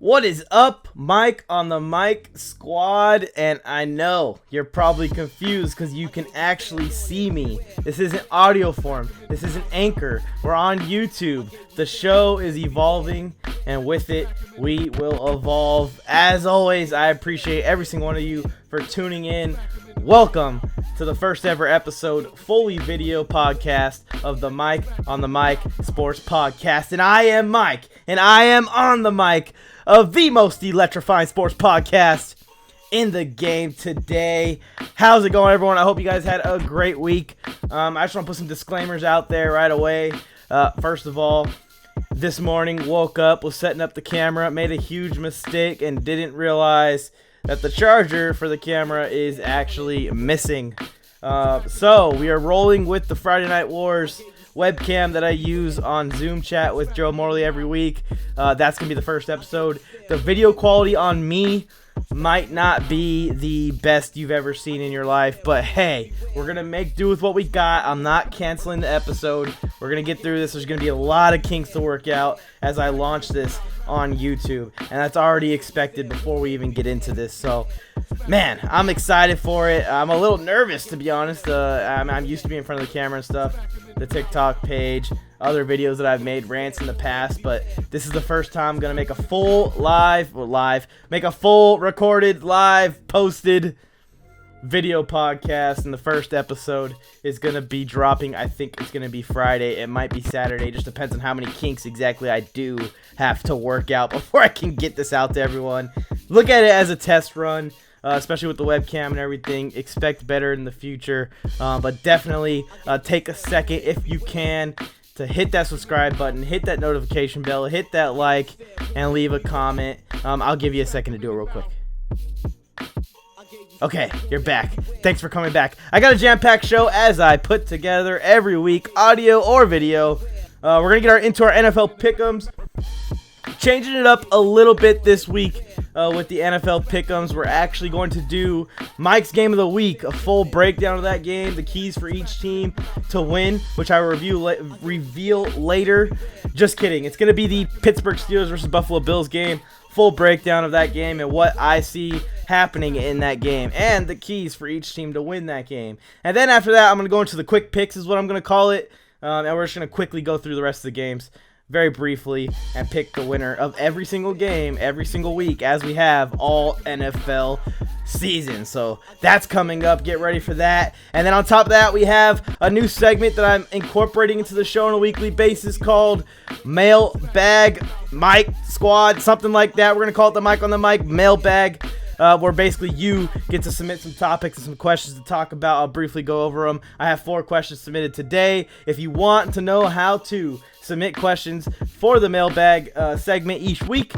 What is up, Mike on the mic squad? And I know you're probably confused because you can actually see me. This isn't audio form. This isn't Anchor. We're on YouTube. The show is evolving, and with it, we will evolve. As always, I appreciate every single one of you for tuning in. Welcome to the first ever episode, fully video podcast of the Mike on the Mic Sports Podcast. And I am Mike, and I am on the mic of the most electrifying sports podcast in the game today. How's it going, everyone? I hope you guys had a great week. I just want to put some disclaimers out there right away. First of all, this morning, woke up, was setting up the camera, made a huge mistake, and didn't realize that the charger for the camera is actually missing. So we are rolling with the Friday Night Wars webcam that I use on Zoom chat with Joe Morley every week. That's going to be the first episode. The video quality on me might not be the best you've ever seen in your life, but hey, we're going to make do with what we got. I'm not canceling the episode. We're going to get through this. There's going to be a lot of kinks to work out as I launch this on YouTube, and that's already expected before we even get into this. So, man, I'm excited for it. I'm a little nervous, to be honest. I'm used to being in front of the camera and stuff, the TikTok page, other videos that I've made, rants in the past, but this is the first time I'm going to make a full make a full recorded, live, posted video podcast, and the first episode is going to be dropping. I think it's going to be Friday. It might be Saturday. It just depends on how many kinks exactly I do have to work out before I can get this out to everyone. Look at it as a test run, especially with the webcam and everything. Expect better in the future, but definitely take a second if you can to hit that subscribe button, hit that notification bell, hit that like, and leave a comment. I'll give you a second to do it real quick. Okay, you're back. Thanks for coming back. I got a jam-packed show as I put together every week, audio or video. We're going to get into our NFL pickems. Changing it up a little bit this week with the NFL pickems. We're actually going to do Mike's Game of the Week, a full breakdown of that game, the keys for each team to win, which I will reveal later. Just kidding. It's going to be the Pittsburgh Steelers versus Buffalo Bills game. Full breakdown of that game and what I see happening in that game and the keys for each team to win that game. And then after that, I'm going to go into the quick picks is what I'm going to call it. And we're just going to quickly go through the rest of the games very briefly and pick the winner of every single game, every single week, as we have all NFL season. So that's coming up. Get ready for that. And then on top of that, we have a new segment that I'm incorporating into the show on a weekly basis called Mailbag Mike Squad, something like that. We're going to call it the Mike on the Mic Mailbag, where basically you get to submit some topics and some questions to talk about. I'll briefly go over them. I have 4 questions submitted today. If you want to know how to submit questions for the mailbag segment each week,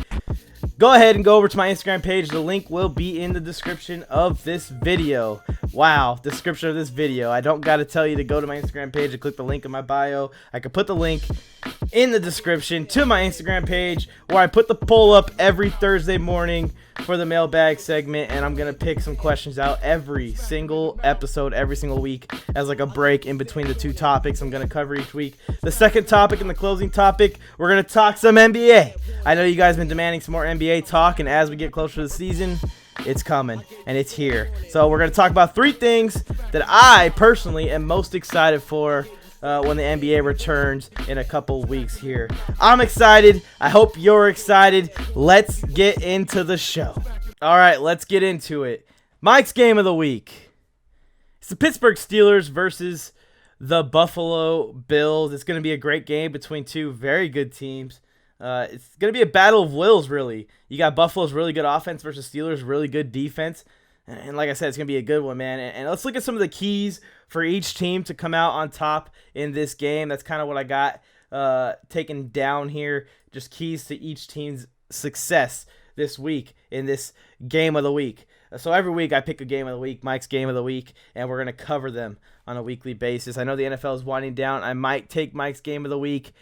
go ahead and go over to my Instagram page. The link will be in the description of this video. Wow, description of this video. I don't got to tell you to go to my Instagram page and click the link in my bio. I can put the link in the description to my Instagram page where I put the poll up every Thursday morning for the mailbag segment, and I'm going to pick some questions out every single episode, every single week as like a break in between the 2 topics I'm going to cover each week. The second topic and the closing topic, we're going to talk some NBA. I know you guys have been demanding some more NBA talk, and as we get closer to the season, it's coming, and it's here. So we're going to talk about 3 things that I personally am most excited for when the NBA returns in a couple weeks here. I'm excited. I hope you're excited. Let's get into the show. All right, let's get into it. Mike's Game of the Week. It's the Pittsburgh Steelers versus the Buffalo Bills. It's going to be a great game between 2 very good teams. It's going to be a battle of wills, really. You got Buffalo's really good offense versus Steelers' really good defense. And like I said, it's going to be a good one, man. And let's look at some of the keys for each team to come out on top in this game. That's kind of what I got taken down here. Just keys to each team's success this week in this Game of the Week. So every week I pick a Game of the Week, Mike's Game of the Week, and we're going to cover them on a weekly basis. I know the NFL is winding down. I might take Mike's Game of the Week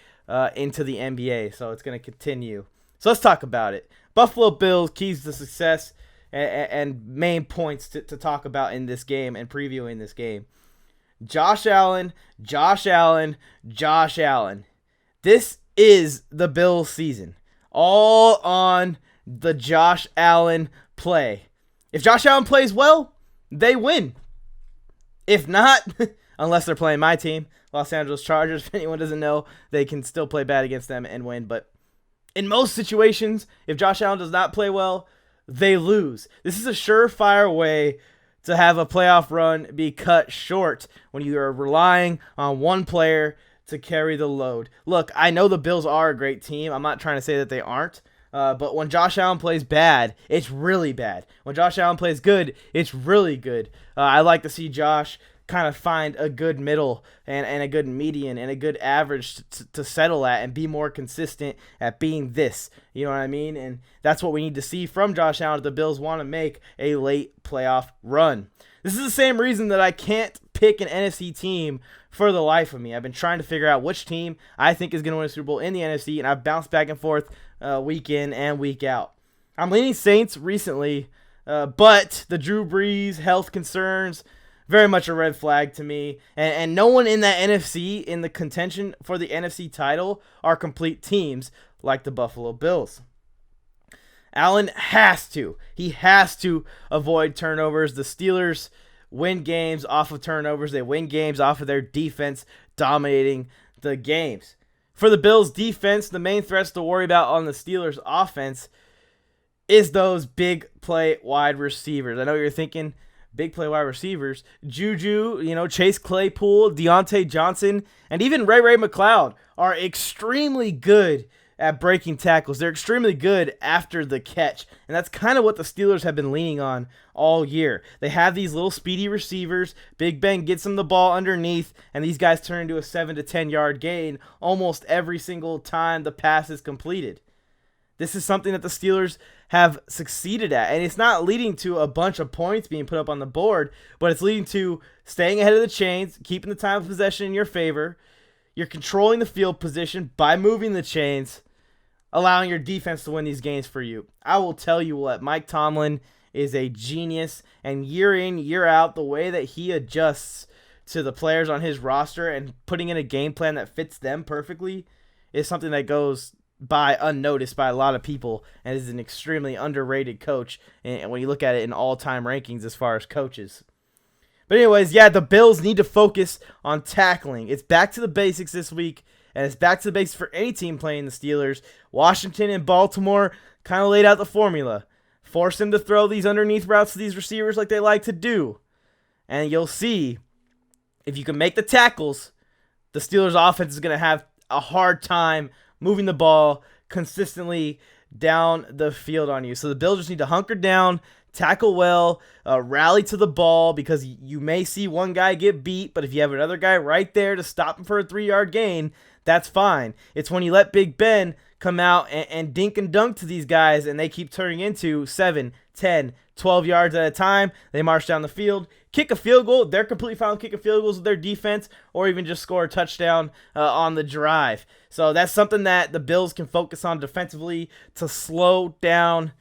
into the NBA, so it's going to continue. So let's talk about it. Buffalo Bills, keys to success and main points to talk about in this game and previewing this game. Josh Allen. This is the Bills season. All on the Josh Allen play. If Josh Allen plays well, they win. If not, unless they're playing my team, Los Angeles Chargers, if anyone doesn't know, they can still play bad against them and win. But in most situations, if Josh Allen does not play well, they lose. This is a surefire way to have a playoff run be cut short when you are relying on one player to carry the load. Look, I know the Bills are a great team. I'm not trying to say that they aren't. But when Josh Allen plays bad, it's really bad. When Josh Allen plays good, it's really good. I like to see Josh kind of find a good middle and a good median and a good average to settle at and be more consistent at being this. You know what I mean? And that's what we need to see from Josh Allen if the Bills want to make a late playoff run. This is the same reason that I can't pick an NFC team for the life of me. I've been trying to figure out which team I think is going to win a Super Bowl in the NFC, and I've bounced back and forth week in and week out. I'm leaning Saints recently, but the Drew Brees health concerns, very much a red flag to me. And no one in that NFC, in the contention for the NFC title, are complete teams like the Buffalo Bills. Allen has to. He has to avoid turnovers. The Steelers win games off of turnovers. They win games off of their defense dominating the games. For the Bills' defense, the main threats to worry about on the Steelers' offense is those big play wide receivers. I know you're thinking, big play wide receivers. Juju, Chase Claypool, Deontay Johnson, and even Ray McLeod are extremely good at breaking tackles. They're extremely good after the catch, and that's kind of what the Steelers have been leaning on all year. They have these little speedy receivers. Big Ben gets them the ball underneath, and these guys turn into a 7 to 10 yard gain almost every single time the pass is completed. This is something that the Steelers have succeeded at, and it's not leading to a bunch of points being put up on the board, but it's leading to staying ahead of the chains, keeping the time of possession in your favor. You're controlling the field position by moving the chains, allowing your defense to win these games for you. I will tell you what, Mike Tomlin is a genius, and year in, year out, the way that he adjusts to the players on his roster and putting in a game plan that fits them perfectly is something that goes by unnoticed by a lot of people and is an extremely underrated coach and when you look at it in all-time rankings as far as coaches. But anyways, yeah, the Bills need to focus on tackling. It's back to the basics this week, and it's back to the basics for any team playing the Steelers. Washington and Baltimore kind of laid out the formula. Force them to throw these underneath routes to these receivers like they like to do. And you'll see, if you can make the tackles, the Steelers' offense is going to have a hard time moving the ball consistently down the field on you. So the Bills just need to hunker down, tackle well, rally to the ball, because you may see one guy get beat, but if you have another guy right there to stop him for a 3-yard gain, that's fine. It's when you let Big Ben come out and dink and dunk to these guys, and they keep turning into 7, 10, 12 yards at a time. They march down the field, kick a field goal. They're completely fine with kicking field goals with their defense, or even just score a touchdown on the drive. So that's something that the Bills can focus on defensively to slow down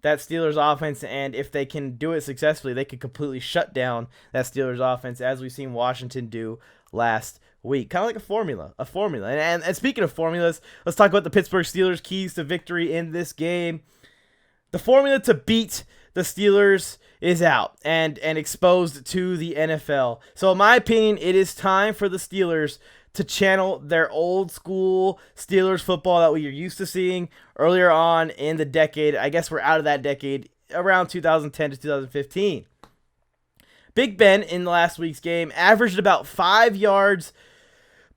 that Steelers offense, and if they can do it successfully, they could completely shut down that Steelers offense, as we've seen Washington do last week. Kind of like a formula. And speaking of formulas, let's talk about the Pittsburgh Steelers' keys to victory in this game. The formula to beat the Steelers is out and exposed to the NFL. So in my opinion, it is time for the Steelers to channel their old school Steelers football that we are used to seeing earlier on in the decade. I guess we're out of that decade, around 2010 to 2015. Big Ben in the last week's game averaged about 5 yards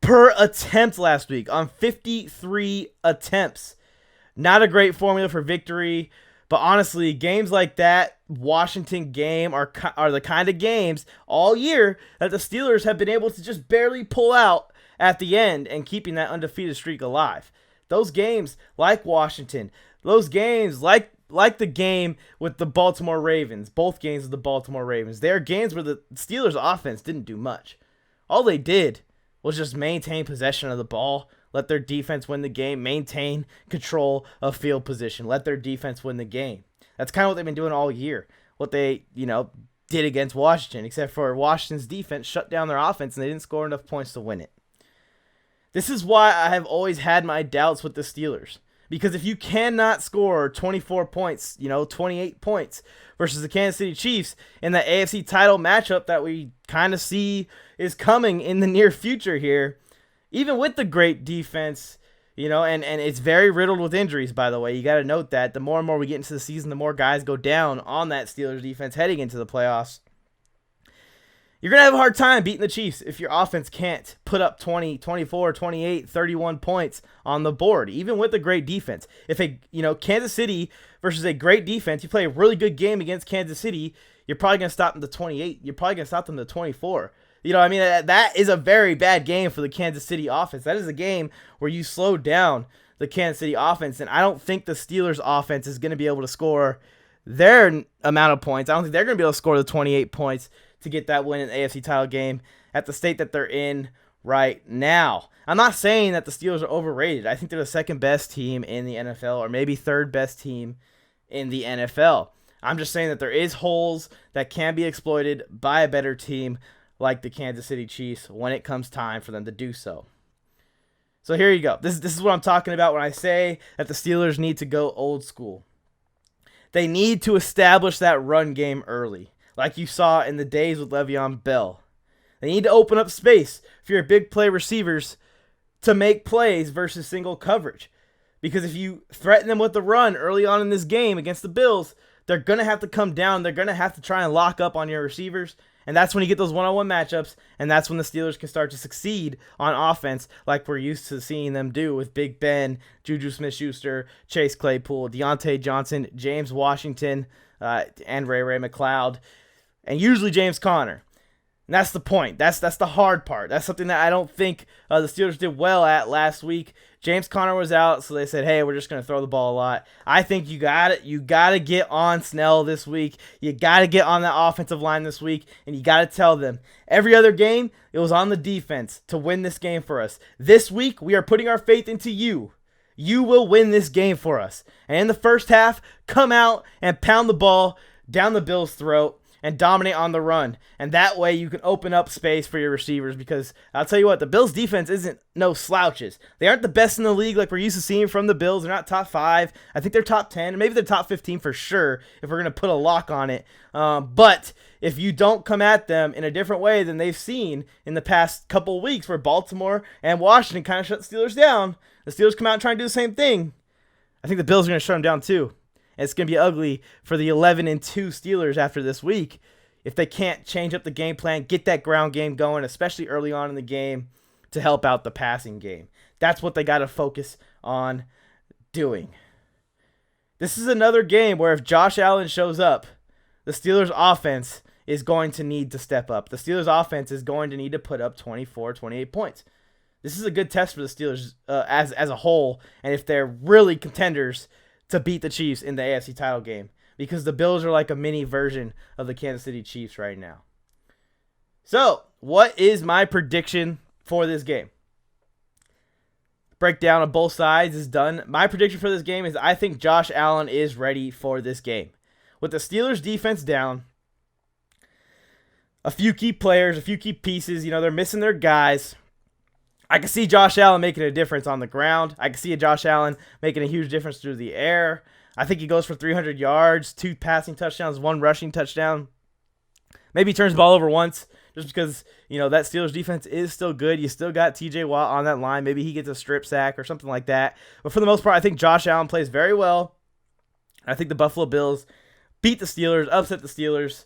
per attempt last week on 53 attempts. Not a great formula for victory, but honestly, games like that Washington game are the kind of games all year that the Steelers have been able to just barely pull out at the end and keeping that undefeated streak alive. Those games like Washington, those games like the game with the Baltimore Ravens, both games with the Baltimore Ravens, they are games where the Steelers offense didn't do much. All they did was just maintain possession of the ball, let their defense win the game, maintain control of field position, let their defense win the game. That's kind of what they've been doing all year. What they, did against Washington, except for Washington's defense shut down their offense and they didn't score enough points to win it. This is why I have always had my doubts with the Steelers, Because if you cannot score 24 points, 28 points versus the Kansas City Chiefs in the AFC title matchup that we kind of see is coming in the near future here, even with the great defense, and it's very riddled with injuries, by the way. You got to note that the more and more we get into the season, the more guys go down on that Steelers defense heading into the playoffs. You're going to have a hard time beating the Chiefs if your offense can't put up 20, 24, 28, 31 points on the board, even with a great defense. If Kansas City versus a great defense, you play a really good game against Kansas City, you're probably going to stop them to 28. You're probably going to stop them to 24. That is a very bad game for the Kansas City offense. That is a game where you slow down the Kansas City offense, and I don't think the Steelers offense is going to be able to score their amount of points. I don't think they're going to be able to score the 28 points to get that win in the AFC title game at the state that they're in right now. I'm not saying that the Steelers are overrated. I think they're the second best team in the NFL, or maybe third best team in the NFL. I'm just saying that there is holes that can be exploited by a better team like the Kansas City Chiefs when it comes time for them to do so. So here you go. This is what I'm talking about when I say that the Steelers need to go old school. They need to establish that run game early, like you saw in the days with Le'Veon Bell. They need to open up space for your big play receivers to make plays versus single coverage. Because if you threaten them with the run early on in this game against the Bills, they're going to have to come down. They're going to have to try and lock up on your receivers. And that's when you get those one-on-one matchups, and that's when the Steelers can start to succeed on offense like we're used to seeing them do with Big Ben, Juju Smith-Schuster, Chase Claypool, Deontay Johnson, James Washington, and Ray McLeod, and usually James Conner. And that's the point. That's the hard part. That's something that I don't think the Steelers did well at last week. James Conner was out, so they said, hey, we're just going to throw the ball a lot. I think you got to get on Snell this week. You got to get on the offensive line this week, and you got to tell them. Every other game, it was on the defense to win this game for us. This week, we are putting our faith into you. You will win this game for us. And in the first half, come out and pound the ball down the Bills' throat and dominate on the run. And that way you can open up space for your receivers, because I'll tell you what, the Bills' defense isn't no slouches. They aren't the best in the league like we're used to seeing from the Bills. They're not top 5. I think they're top 10, maybe they're top 15 for sure if we're going to put a lock on it. But if you don't come at them in a different way than they've seen in the past couple of weeks where Baltimore and Washington kind of shut the Steelers down, the Steelers come out and try and do the same thing, I think the Bills are going to shut them down too. It's going to be ugly for the 11-2 Steelers after this week if they can't change up the game plan, get that ground game going, especially early on in the game, to help out the passing game. That's what they got to focus on doing. This is another game where if Josh Allen shows up, the Steelers' offense is going to need to step up. The Steelers' offense is going to need to put up 24, 28 points. This is a good test for the Steelers as a whole, and if they're really contenders to beat the Chiefs in the AFC title game, because the Bills are like a mini version of the Kansas City Chiefs right now. So, what is my prediction for this game? Breakdown of both sides is done. My prediction for this game is I think Josh Allen is ready for this game. With the Steelers defense down, a few key players, a few key pieces, they're missing their guys. I can see Josh Allen making a difference on the ground. I can see Josh Allen making a huge difference through the air. I think he goes for 300 yards, 2 passing touchdowns, 1 rushing touchdown. Maybe he turns the ball over once just because, that Steelers defense is still good. You still got TJ Watt on that line. Maybe he gets a strip sack or something like that. But for the most part, I think Josh Allen plays very well. I think the Buffalo Bills beat the Steelers, upset the Steelers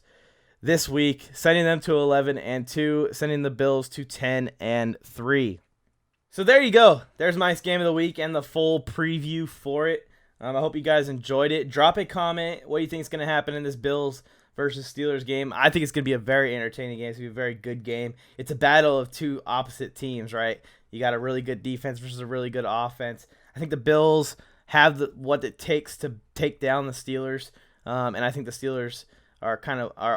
this week, sending them to 11-2, sending the Bills to 10-3. So there you go. There's my game of the week and the full preview for it. I hope you guys enjoyed it. Drop a comment. What do you think is going to happen in this Bills versus Steelers game? I think it's going to be a very entertaining game. It's going to be a very good game. It's a battle of two opposite teams, right? You got a really good defense versus a really good offense. I think the Bills have what it takes to take down the Steelers, and I think the Steelers are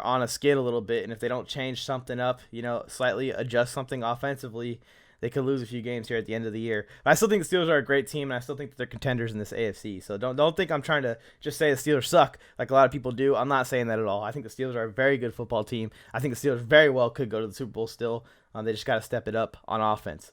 on a skid a little bit. And if they don't change something up, slightly adjust something offensively, they could lose a few games here at the end of the year. But I still think the Steelers are a great team, and I still think that they're contenders in this AFC. So don't think I'm trying to just say the Steelers suck like a lot of people do. I'm not saying that at all. I think the Steelers are a very good football team. I think the Steelers very well could go to the Super Bowl still. They just got to step it up on offense.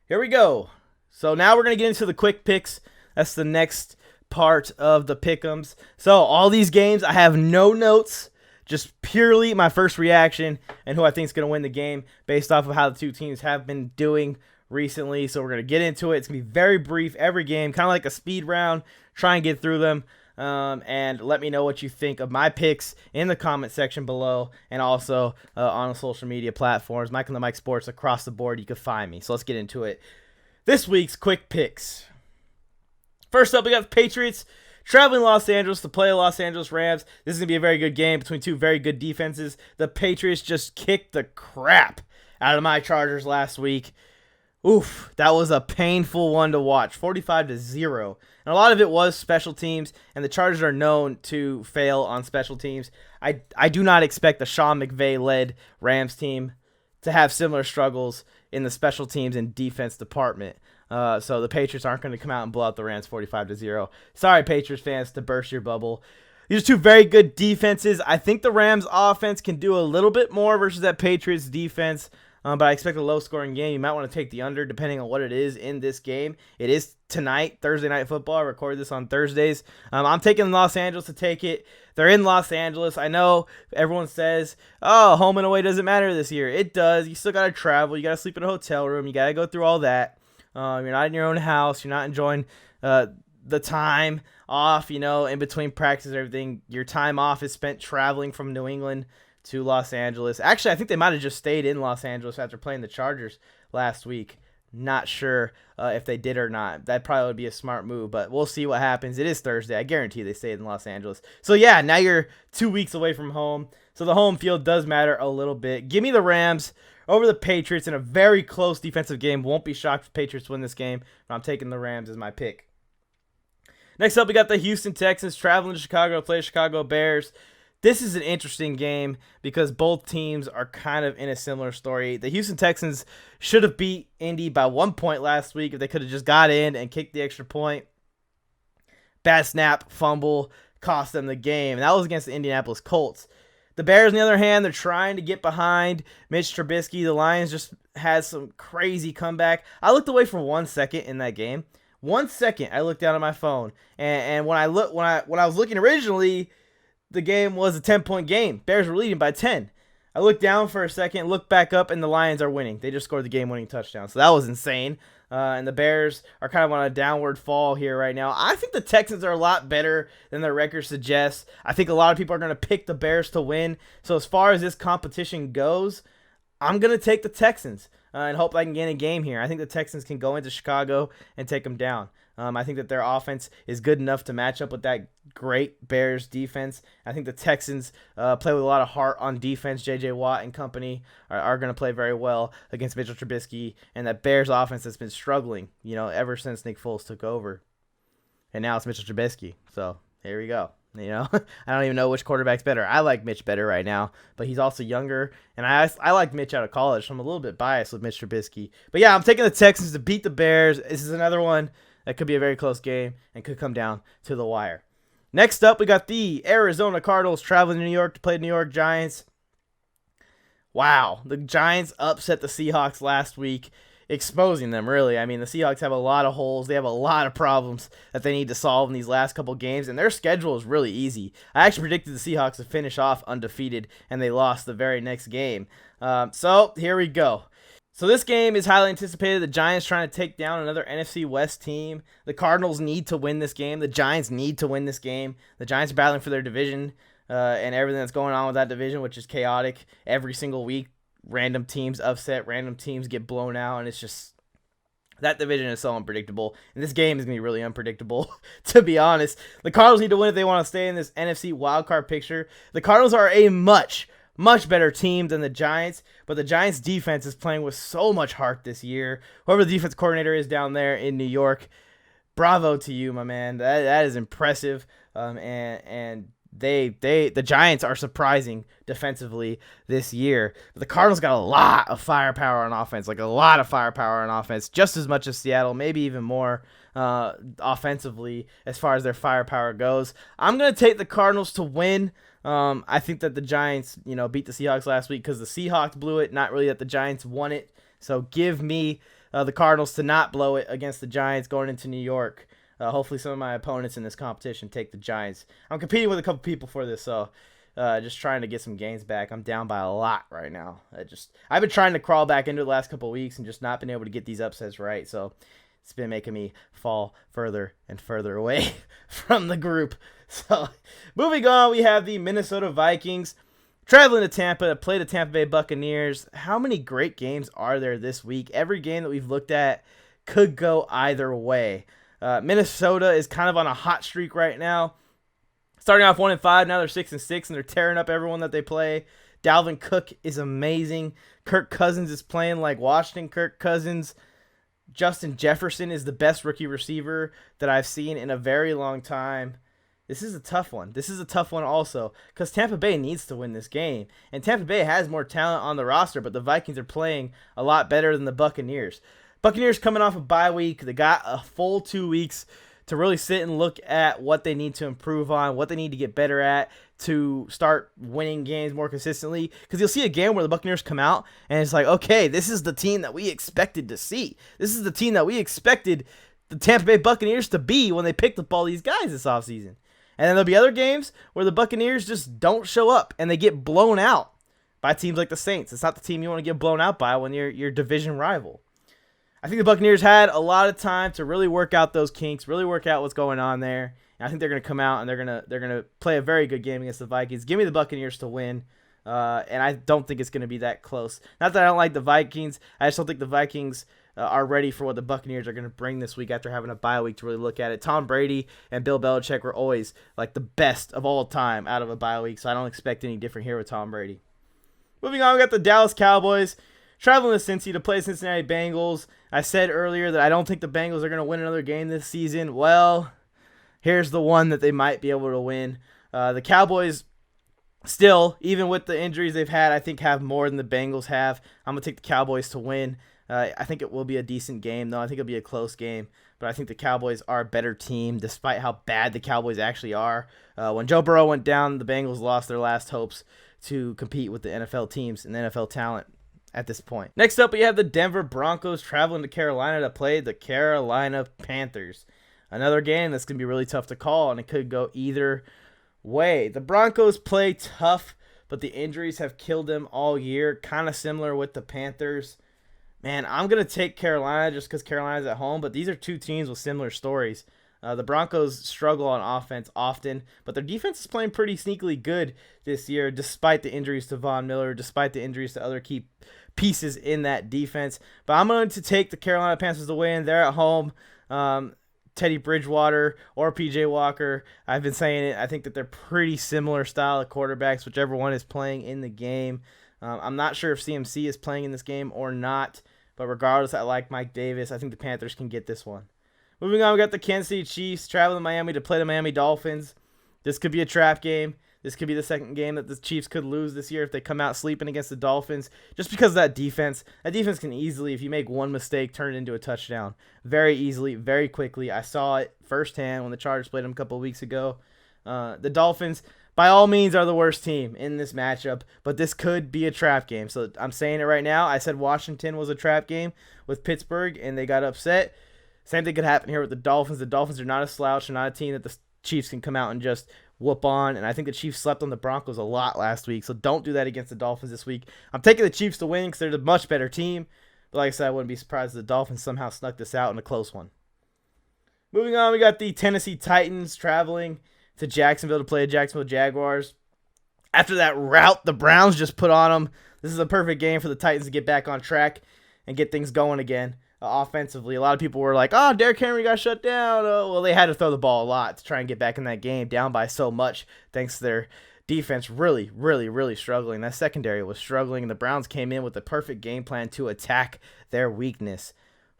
Here we go. So now we're going to get into the quick picks. That's the next part of the pick'ems. So all these games, I have no notes, just purely my first reaction and who I think is going to win the game based off of how the two teams have been doing recently. So we're going to get into it. It's going to be very brief every game, kind of like a speed round. Try and get through them. And let me know what you think of my picks in the comment section below, and also on the social media platforms. Mike and the Mike Sports across the board. You can find me. So let's get into it. This week's quick picks. First up, we got the Patriots traveling to Los Angeles to play the Los Angeles Rams. This is going to be a very good game between two very good defenses. The Patriots just kicked the crap out of my Chargers last week. Oof, that was a painful one to watch, 45-0. And a lot of it was special teams, and the Chargers are known to fail on special teams. I do not expect the Sean McVay-led Rams team to have similar struggles in the special teams and defense department. So the Patriots aren't going to come out and blow out the Rams 45-0. Sorry, Patriots fans, to burst your bubble. These are two very good defenses. I think the Rams offense can do a little bit more versus that Patriots defense. But I expect a low-scoring game. You might want to take the under depending on what it is in this game. It is tonight, Thursday Night Football. I record this on Thursdays. I'm taking Los Angeles to take it. They're in Los Angeles. I know everyone says, oh, home and away doesn't matter this year. It does. You still got to travel. You got to sleep in a hotel room. You got to go through all that. You're not in your own house. You're not enjoying the time off, in between practice and everything. Your time off is spent traveling from New England to Los Angeles. Actually, I think they might have just stayed in Los Angeles after playing the Chargers last week. Not sure if they did or not. That probably would be a smart move, but we'll see what happens. It is Thursday. I guarantee they stayed in Los Angeles. So, yeah, now you're 2 weeks away from home. So the home field does matter a little bit. Give me the Rams over the Patriots in a very close defensive game. Won't be shocked if the Patriots win this game, but I'm taking the Rams as my pick. Next up, we got the Houston Texans traveling to Chicago to play the Chicago Bears. This is an interesting game because both teams are kind of in a similar story. The Houston Texans should have beat Indy by 1 point last week if they could have just got in and kicked the extra point. Bad snap, fumble, cost them the game. And that was against the Indianapolis Colts. The Bears, on the other hand, they're trying to get behind Mitch Trubisky. The Lions just had some crazy comeback. I looked away for 1 second in that game. 1 second, I looked down at my phone. And when I was looking originally, the game was a 10-point game. Bears were leading by 10. I looked down for a second, looked back up, and the Lions are winning. They just scored the game-winning touchdown. So that was insane. And the Bears are kind of on a downward fall here right now. I think the Texans are a lot better than their record suggests. I think a lot of people are going to pick the Bears to win. So as far as this competition goes, I'm going to take the Texans and hope I can get a game here. I think the Texans can go into Chicago and take them down. I think that their offense is good enough to match up with that great Bears defense. I think the Texans play with a lot of heart on defense. J.J. Watt and company are going to play very well against Mitchell Trubisky. And that Bears offense has been struggling, ever since Nick Foles took over. And now it's Mitchell Trubisky. So here we go. I don't even know which quarterback's better. I like Mitch better right now, but he's also younger. And I liked Mitch out of college, so I'm a little bit biased with Mitch Trubisky. But yeah, I'm taking the Texans to beat the Bears. This is another one that could be a very close game and could come down to the wire. Next up, we got the Arizona Cardinals traveling to New York to play the New York Giants. Wow, the Giants upset the Seahawks last week, exposing them, really. I mean, the Seahawks have a lot of holes. They have a lot of problems that they need to solve in these last couple games, and their schedule is really easy. I actually predicted the Seahawks to finish off undefeated, and they lost the very next game. So here we go. So this game is highly anticipated. The Giants trying to take down another NFC West team. The Cardinals need to win this game. The Giants need to win this game. The Giants are battling for their division and everything that's going on with that division, which is chaotic. Every single week, random teams upset, random teams get blown out, and it's just that division is so unpredictable. And this game is going to be really unpredictable, to be honest. The Cardinals need to win if they want to stay in this NFC wildcard picture. The Cardinals are a much better team than the Giants, but the Giants defense is playing with so much heart this year. Whoever the defense coordinator is down there in New York, bravo to you, my man. That is impressive. And the Giants are surprising defensively this year. But the Cardinals got a lot of firepower on offense, just as much as Seattle, maybe even more offensively as far as their firepower goes. I'm going to take the Cardinals to win. I think that the Giants, beat the Seahawks last week because the Seahawks blew it, not really that the Giants won it. So give me the Cardinals to not blow it against the Giants going into New York. Hopefully some of my opponents in this competition take the Giants. I'm competing with a couple people for this, so just trying to get some gains back. I'm down by a lot right now. I've been trying to crawl back into the last couple of weeks and just not been able to get these upsets right, so it's been making me fall further and further away from the group. So moving on, we have the Minnesota Vikings traveling to Tampa to play the Tampa Bay Buccaneers. How many great games are there this week? Every game that we've looked at could go either way. Minnesota is kind of on a hot streak right now. Starting off 1-5, now they're 6-6, and they're tearing up everyone that they play. Dalvin Cook is amazing. Kirk Cousins is playing like Washington Kirk Cousins. Justin Jefferson is the best rookie receiver that I've seen in a very long time. This is a tough one. This is a tough one also because Tampa Bay needs to win this game. And Tampa Bay has more talent on the roster, but the Vikings are playing a lot better than the Buccaneers. Buccaneers coming off a bye week. They got a full 2 weeks to really sit and look at what they need to improve on, what they need to get better at to start winning games more consistently. Because you'll see a game where the Buccaneers come out and it's like, okay, this is the team that we expected to see. This is the team that we expected the Tampa Bay Buccaneers to be when they picked up all these guys this offseason. And then there'll be other games where the Buccaneers just don't show up and they get blown out by teams like the Saints. It's not the team you want to get blown out by when you're your division rival. I think the Buccaneers had a lot of time to really work out those kinks, really work out what's going on there. And I think they're going to come out and they're going to play a very good game against the Vikings. Give me the Buccaneers to win, and I don't think it's going to be that close. Not that I don't like the Vikings. I just don't think the Vikings are ready for what the Buccaneers are going to bring this week after having a bye week to really look at it. Tom Brady and Bill Belichick were always like the best of all time out of a bye week, so I don't expect any different here with Tom Brady. Moving on, we got the Dallas Cowboys traveling to Cincy to play Cincinnati Bengals. I said earlier that I don't think the Bengals are going to win another game this season. Well, here's the one that they might be able to win. The Cowboys still, even with the injuries they've had, I think have more than the Bengals have. I'm going to take the Cowboys to win. I think it will be a decent game, though. I think it'll be a close game. But I think the Cowboys are a better team, despite how bad the Cowboys actually are. When Joe Burrow went down, the Bengals lost their last hopes to compete with the NFL teams and the NFL talent at this point. Next up, we have the Denver Broncos traveling to Carolina to play the Carolina Panthers. Another game that's going to be really tough to call, and it could go either way. The Broncos play tough, but the injuries have killed them all year. Kind of similar with the Panthers. Man, I'm going to take Carolina just because Carolina's at home, but these are two teams with similar stories. The Broncos struggle on offense often, but their defense is playing pretty sneakily good this year, despite the injuries to Von Miller, despite the injuries to other key pieces in that defense. But I'm going to take the Carolina Panthers to win. They're at home. Teddy Bridgewater or PJ Walker, I've been saying it. I think that they're pretty similar style of quarterbacks, whichever one is playing in the game. I'm not sure if CMC is playing in this game or not, but regardless, I like Mike Davis. I think the Panthers can get this one. Moving on, we got the Kansas City Chiefs traveling to Miami to play the Miami Dolphins. This could be a trap game. This could be the second game that the Chiefs could lose this year if they come out sleeping against the Dolphins. Just because of that defense. That defense can easily, if you make one mistake, turn it into a touchdown. Very easily, very quickly. I saw it firsthand when the Chargers played them a couple of weeks ago. The Dolphins, by all means, are the worst team in this matchup, but this could be a trap game. So I'm saying it right now. I said Washington was a trap game with Pittsburgh, and they got upset. Same thing could happen here with the Dolphins. The Dolphins are not a slouch. They're not a team that the Chiefs can come out and just whoop on. And I think the Chiefs slept on the Broncos a lot last week. So don't do that against the Dolphins this week. I'm taking the Chiefs to win because they're the much better team. But like I said, I wouldn't be surprised if the Dolphins somehow snuck this out in a close one. Moving on, we got the Tennessee Titans traveling to Jacksonville to play the Jacksonville Jaguars. After that rout the Browns just put on them, this is a perfect game for the Titans to get back on track and get things going again. Offensively, a lot of people were like, oh, Derrick Henry got shut down. Well, they had to throw the ball a lot to try and get back in that game, down by so much, thanks to their defense really, really, really struggling. That secondary was struggling, and the Browns came in with the perfect game plan to attack their weakness.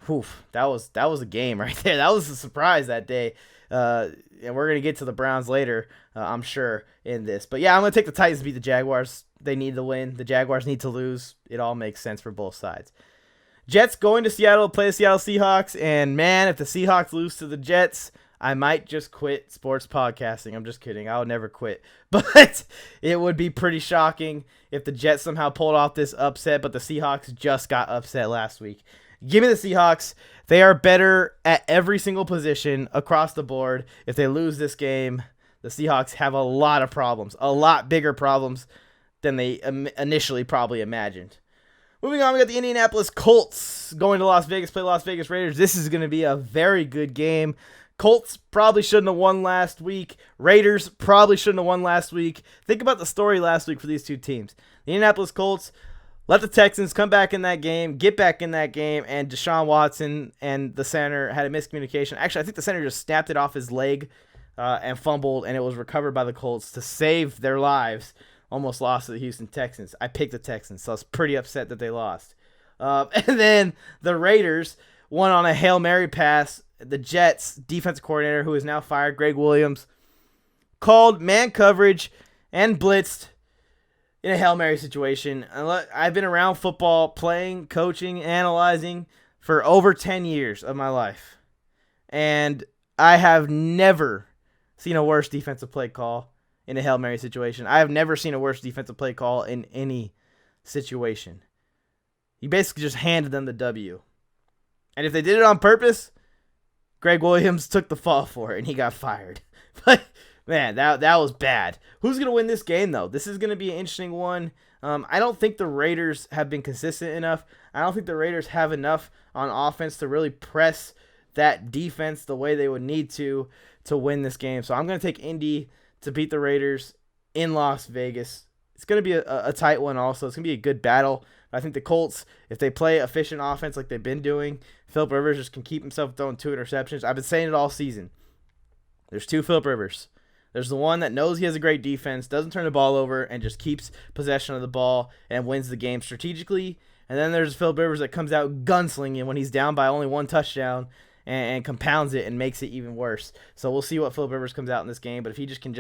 Whew, that was a game right there. That was a surprise that day. And we're going to get to the Browns later, I'm sure, in this. But yeah, I'm going to take the Titans to beat the Jaguars. They need to win. The Jaguars need to lose. It all makes sense for both sides. Jets going to Seattle to play the Seattle Seahawks, and man, if the Seahawks lose to the Jets, I might just quit sports podcasting. I'm just kidding. I would never quit. But it would be pretty shocking if the Jets somehow pulled off this upset, but the Seahawks just got upset last week. Give me the Seahawks. They are better at every single position across the board. If they lose this game, the Seahawks have a lot of problems, a lot bigger problems than they initially probably imagined. Moving on, we got the Indianapolis Colts going to Las Vegas, play Las Vegas Raiders. This is going to be a very good game. Colts probably shouldn't have won last week. Raiders probably shouldn't have won last week. Think about the story last week for these two teams. The Indianapolis Colts let the Texans come back in that game, get back in that game, and Deshaun Watson and the center had a miscommunication. Actually, I think the center just snapped it off his leg and fumbled, and it was recovered by the Colts to save their lives. Almost lost to the Houston Texans. I picked the Texans, so I was pretty upset that they lost. And then the Raiders won on a Hail Mary pass. The Jets defensive coordinator, who is now fired, Greg Williams, called man coverage and blitzed in a Hail Mary situation. I've been around football, playing, coaching, analyzing for over 10 years of my life. And I have never seen a worse defensive play call in a Hail Mary situation. I have never seen a worse defensive play call in any situation. He basically just handed them the W. And if they did it on purpose, Greg Williams took the fall for it and he got fired. But man, that was bad. Who's going to win this game, though? This is going to be an interesting one. I don't think the Raiders have been consistent enough. I don't think the Raiders have enough on offense to really press that defense the way they would need to win this game. So I'm going to take Indy to beat the Raiders in Las Vegas. It's going to be a tight one also. It's going to be a good battle. I think the Colts, if they play efficient offense like they've been doing, Philip Rivers just can keep himself throwing 2 interceptions. I've been saying it all season. There's 2 Philip Rivers. There's the one that knows he has a great defense, doesn't turn the ball over, and just keeps possession of the ball and wins the game strategically. And then there's Philip Rivers that comes out gunslinging when he's down by only 1 touchdown and compounds it and makes it even worse. So we'll see what Philip Rivers comes out in this game. But if he just can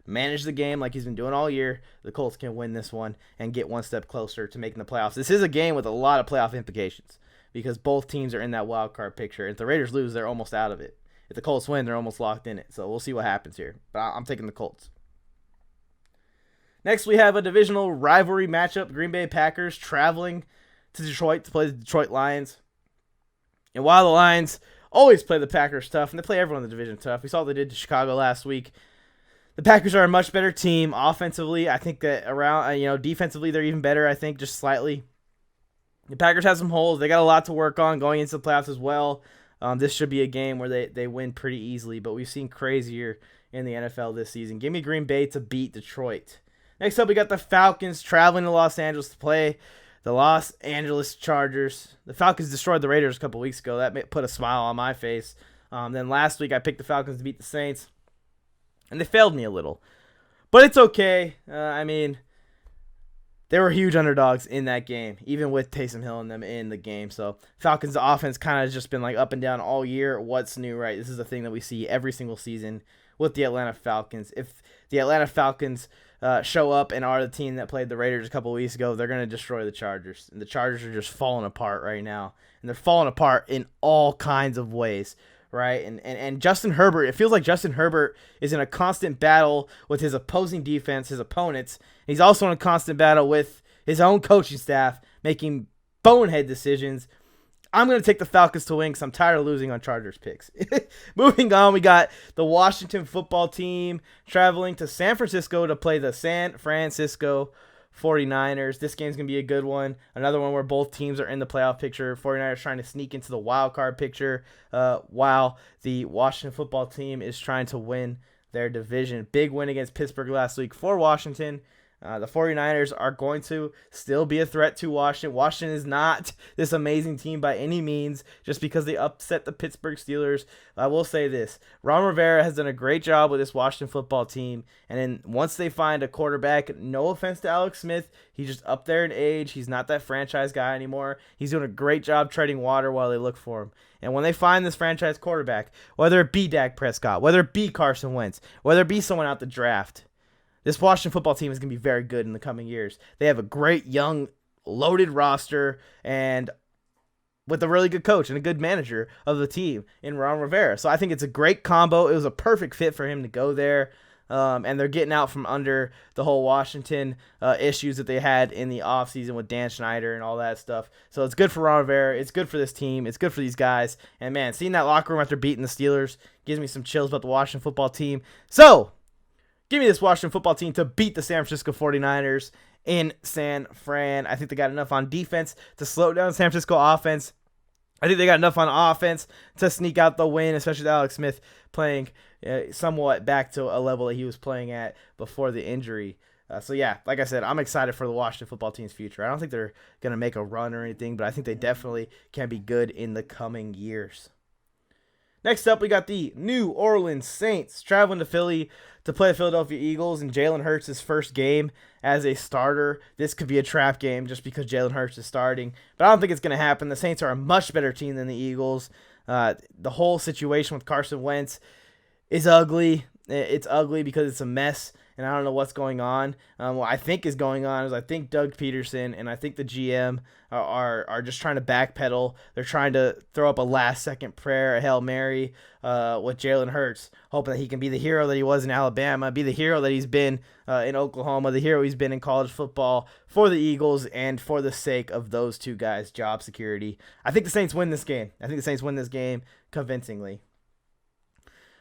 manage the game like he's been doing all year, the Colts can win this one and get one step closer to making the playoffs. This is a game with a lot of playoff implications because both teams are in that wild card picture. If the Raiders lose, they're almost out of it. If the Colts win, they're almost locked in it. So we'll see what happens here. But I'm taking the Colts. Next, we have a divisional rivalry matchup. Green Bay Packers traveling to Detroit to play the Detroit Lions. And while the Lions always play the Packers tough, and they play everyone in the division tough. We saw what they did to Chicago last week. The Packers are a much better team offensively. I think that defensively they're even better, I think, just slightly. The Packers have some holes. They got a lot to work on going into the playoffs as well. This should be a game where they win pretty easily, but we've seen crazier in the NFL this season. Give me Green Bay to beat Detroit. Next up, we got the Falcons traveling to Los Angeles to play the Los Angeles Chargers. The Falcons destroyed the Raiders a couple weeks ago. That put a smile on my face. Then last week, I picked the Falcons to beat the Saints, and they failed me a little. But it's okay. They were huge underdogs in that game, even with Taysom Hill and them in the game. So Falcons' offense kind of just been like up and down all year. What's new, right? This is a thing that we see every single season with the Atlanta Falcons. If the Atlanta Falcons show up and are the team that played the Raiders a couple of weeks ago, they're going to destroy the Chargers. And the Chargers are just falling apart right now. And they're falling apart in all kinds of ways, right? And Justin Herbert, it feels like Justin Herbert is in a constant battle with his opposing defense, his opponents. He's also in a constant battle with his own coaching staff, making bonehead decisions. I'm going to take the Falcons to win because I'm tired of losing on Chargers picks. Moving on, we got the Washington football team traveling to San Francisco to play the San Francisco 49ers. This game's going to be a good one. Another one where both teams are in the playoff picture. 49ers trying to sneak into the wild card picture while the Washington football team is trying to win their division. Big win against Pittsburgh last week for Washington. The 49ers are going to still be a threat to Washington. Washington is not this amazing team by any means just because they upset the Pittsburgh Steelers. I will say this. Ron Rivera has done a great job with this Washington football team. And then once they find a quarterback, no offense to Alex Smith, he's just up there in age. He's not that franchise guy anymore. He's doing a great job treading water while they look for him. And when they find this franchise quarterback, whether it be Dak Prescott, whether it be Carson Wentz, whether it be someone out the draft, this Washington football team is going to be very good in the coming years. They have a great, young, loaded roster and with a really good coach and a good manager of the team in Ron Rivera. So I think it's a great combo. It was a perfect fit for him to go there. and they're getting out from under the whole Washington issues that they had in the offseason with Dan Snyder and all that stuff. So it's good for Ron Rivera. It's good for this team. It's good for these guys. And, man, seeing that locker room after beating the Steelers gives me some chills about the Washington football team. So give me this Washington football team to beat the San Francisco 49ers in San Fran. I think they got enough on defense to slow down the San Francisco offense. I think they got enough on offense to sneak out the win, especially with Alex Smith playing somewhat back to a level that he was playing at before the injury. So, yeah, like I said, I'm excited for the Washington football team's future. I don't think they're going to make a run or anything, but I think they definitely can be good in the coming years. Next up, we got the New Orleans Saints traveling to Philly to play the Philadelphia Eagles in Jalen Hurts' first game as a starter. This could be a trap game just because Jalen Hurts is starting, but I don't think it's going to happen. The Saints are a much better team than the Eagles. The whole situation with Carson Wentz is ugly. It's ugly because it's a mess, and I don't know what's going on. What I think is going on is I think Doug Peterson and I think the GM are just trying to backpedal. They're trying to throw up a last-second prayer, a Hail Mary with Jalen Hurts, hoping that he can be the hero that he was in Alabama, be the hero that he's been in Oklahoma, the hero he's been in college football for the Eagles, and for the sake of those two guys' job security. I think the Saints win this game. I think the Saints win this game convincingly.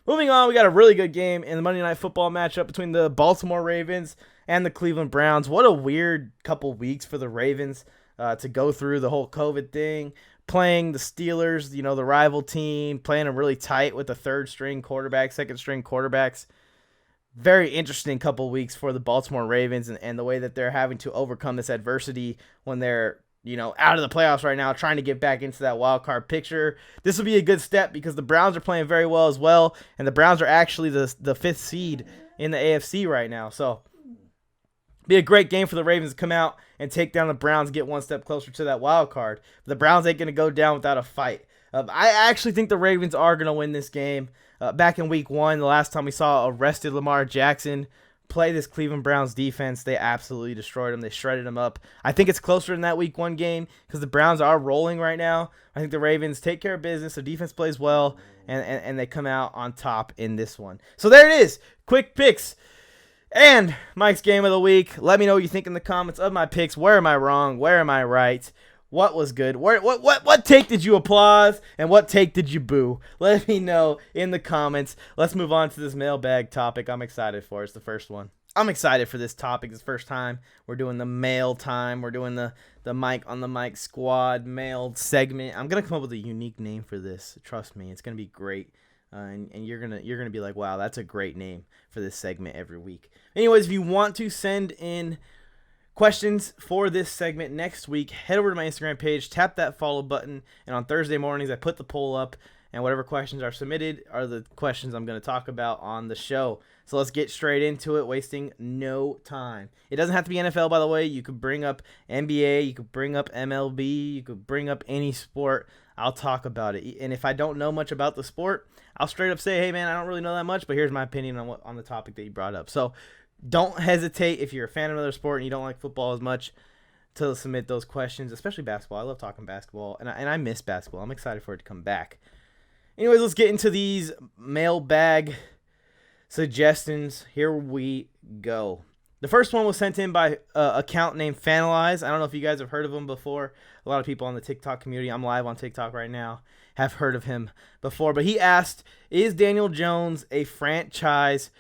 Moving on, we got a really good game in the Monday Night Football matchup between the Baltimore Ravens and the Cleveland Browns. What a weird couple weeks for the Ravens to go through the whole COVID thing, playing the Steelers, the rival team, playing them really tight with the third-string quarterback, second-string quarterbacks. Very interesting couple weeks for the Baltimore Ravens and the way that they're having to overcome this adversity when they're out of the playoffs right now, trying to get back into that wild card picture. This will be a good step because the Browns are playing very well as well, and the Browns are actually the fifth seed in the AFC right now. So, be a great game for the Ravens to come out and take down the Browns, get one step closer to that wild card. The Browns ain't going to go down without a fight. I actually think the Ravens are going to win this game. Back in week 1, the last time we saw a rested Lamar Jackson play this Cleveland Browns defense, they absolutely destroyed them. They shredded them up. I think it's closer than that week 1 game because the Browns are rolling right now. I think the Ravens take care of business. The defense plays well, and they come out on top in this one. So there it is. Quick picks and Mike's game of the week. Let me know what you think in the comments of my picks. Where am I wrong? Where am I right? What was good? What take did you applaud and what take did you boo? Let me know in the comments. Let's move on to this mailbag topic I'm excited for. It's the first one. I'm excited for this topic. It's the first time we're doing the mail time. We're doing the Mike on the Mic squad mailed segment. I'm going to come up with a unique name for this. Trust me, it's going to be great. And you're gonna be like, wow, that's a great name for this segment every week. Anyways, if you want to send in questions for this segment next week, head over to my Instagram page, tap that follow button, and on Thursday mornings I put the poll up, and whatever questions are submitted are the questions I'm going to talk about on the show. So let's get straight into it, wasting no time. It doesn't have to be NFL, by the way. You could bring up NBA, you could bring up MLB, you could bring up any sport. I'll talk about it. And if I don't know much about the sport, I'll straight up say, hey man, I don't really know that much, but here's my opinion on the topic that you brought up. So don't hesitate if you're a fan of another sport and you don't like football as much to submit those questions, especially basketball. I love talking basketball, and I miss basketball. I'm excited for it to come back. Anyways, let's get into these mailbag suggestions. Here we go. The first one was sent in by an account named Fanalize. I don't know if you guys have heard of him before. A lot of people on the TikTok community, I'm live on TikTok right now, have heard of him before. But he asked, is Daniel Jones a franchise